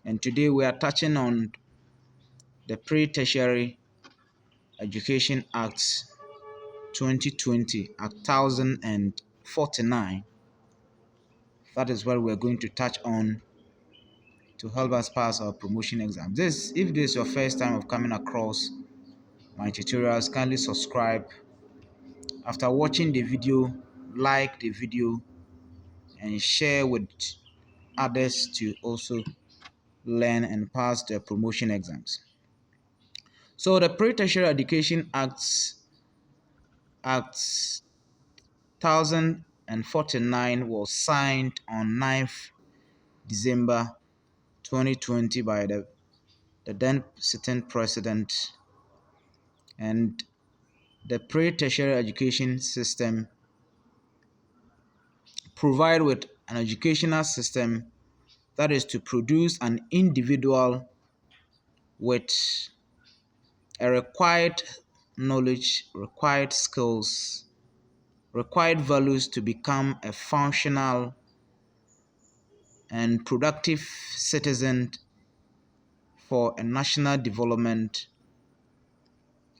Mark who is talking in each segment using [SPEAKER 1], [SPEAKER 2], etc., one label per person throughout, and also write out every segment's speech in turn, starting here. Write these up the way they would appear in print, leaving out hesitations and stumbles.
[SPEAKER 1] and today we are touching on the Pre-Tertiary Education Act 2020, Act 1049. That is what we're going to touch on to help us pass our promotion exam. If this is your first time of coming across my tutorials, kindly subscribe. After watching the video, like the video and share with others to also learn and pass their promotion exams. So the Pre-Tertiary Education Act 1049 was signed on 9th December 2020 by the then sitting president, and the pre-tertiary education system provide with an educational system that is to produce an individual with a required knowledge, required skills, required values to become a functional and productive citizen for a national development,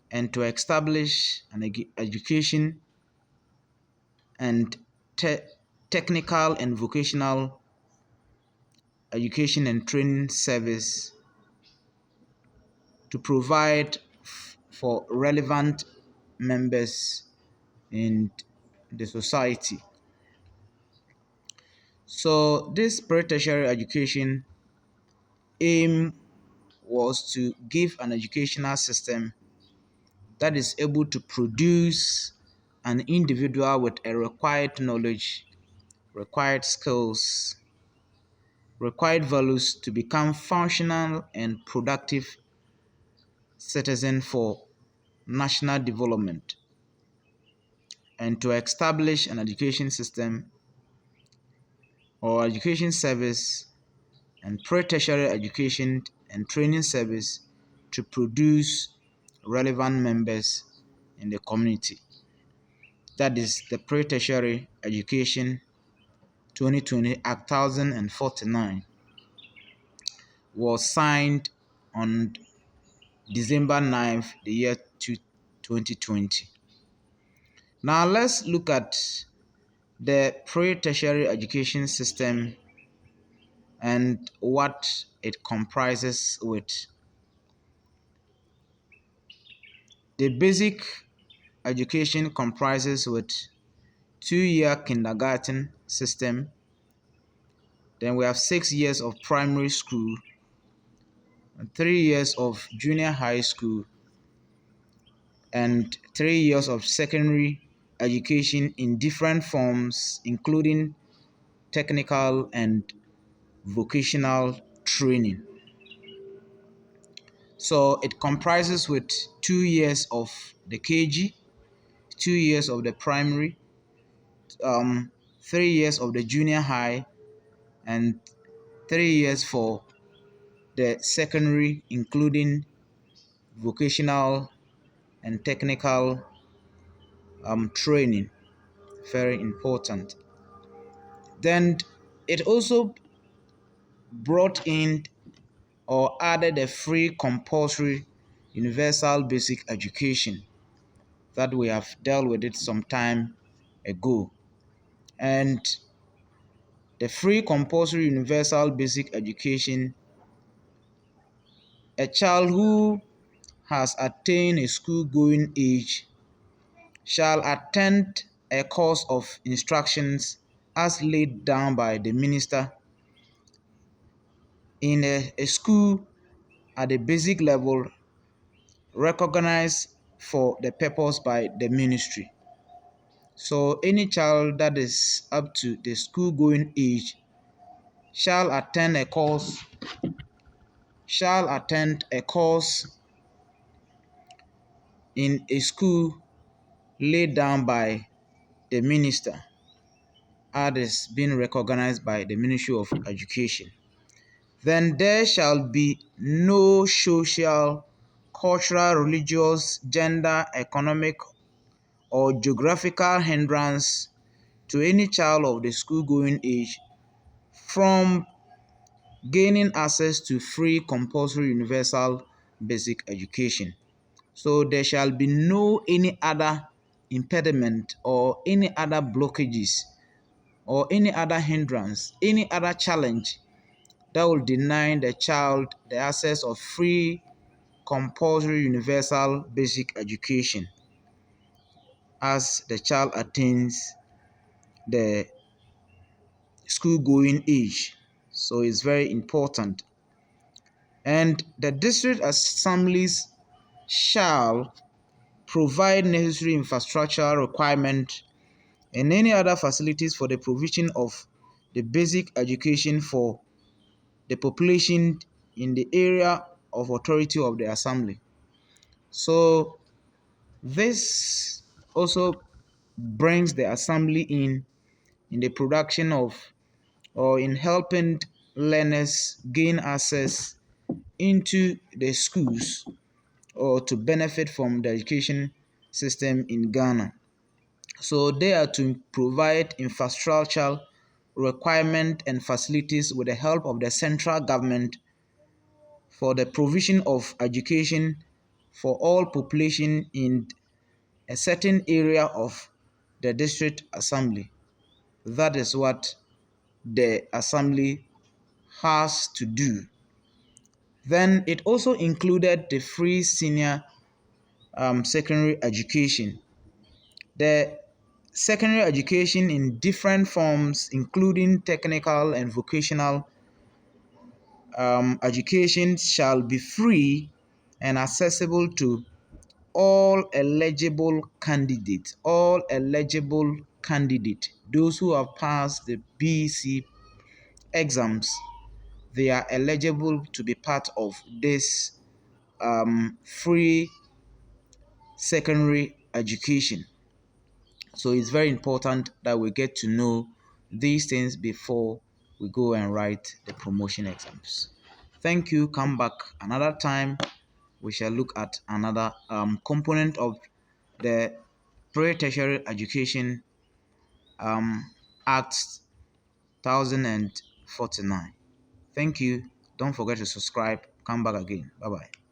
[SPEAKER 1] and to establish an education and technical and vocational education and training service to provide for relevant members in the society. So this pre-tertiary education aim was to give an educational system that is able to produce an individual with a required knowledge, required skills, required values to become functional and productive citizen for national development, and to establish an education system or education service and pre-tertiary education and training service to produce relevant members in the community. That is the Pre-Tertiary Education 2020 Act 1049 was signed on December 9th, the year 2020. Now let's look at the pre-tertiary education system and what it comprises with. The basic education comprises with 2-year kindergarten system, then we have 6 years of primary school, and 3 years of junior high school, and 3 years of secondary education in different forms, including technical and vocational training. So it comprises with 2 years of the KG, 2 years of the primary, 3 years of the junior high, and 3 years for the secondary, including vocational and technical training. Very important. Then it also brought in or added a free compulsory universal basic education that we have dealt with it some time ago. And the free compulsory universal basic education, a child who has attained a school-going age shall attend a course of instructions as laid down by the minister in a school at the basic level recognized for the purpose by the ministry. So any child that is up to the school-going age shall attend a course in a school laid down by the minister as being recognized by the Ministry of Education. Then there shall be no social, cultural, religious, gender, economic, or geographical hindrance to any child of the school-going age from gaining access to free compulsory universal basic education. So there shall be no any other impediment or any other blockages or any other hindrance, any other challenge that will deny the child the access of free compulsory universal basic education as the child attains the school going age. So it's very important. And the district assemblies shall provide necessary infrastructure requirement and any other facilities for the provision of the basic education for the population in the area of authority of the assembly. So this also brings the assembly in the production of or in helping learners gain access into the schools or to benefit from the education system in Ghana. So they are to provide infrastructural requirement and facilities with the help of the central government for the provision of education for all population in a certain area of the district assembly. That is what the assembly has to do. Then it also included the free senior secondary education. The secondary education in different forms, including technical and vocational education, shall be free and accessible to all eligible candidates, those who have passed the BC exams, they are eligible to be part of this free secondary education. So it's very important that we get to know these things before we go and write the promotion exams. Thank you. Come back another time. We shall look at another component of the Pre-Tertiary Education Act 1049. Thank you. Don't forget to subscribe. Come back again. Bye bye.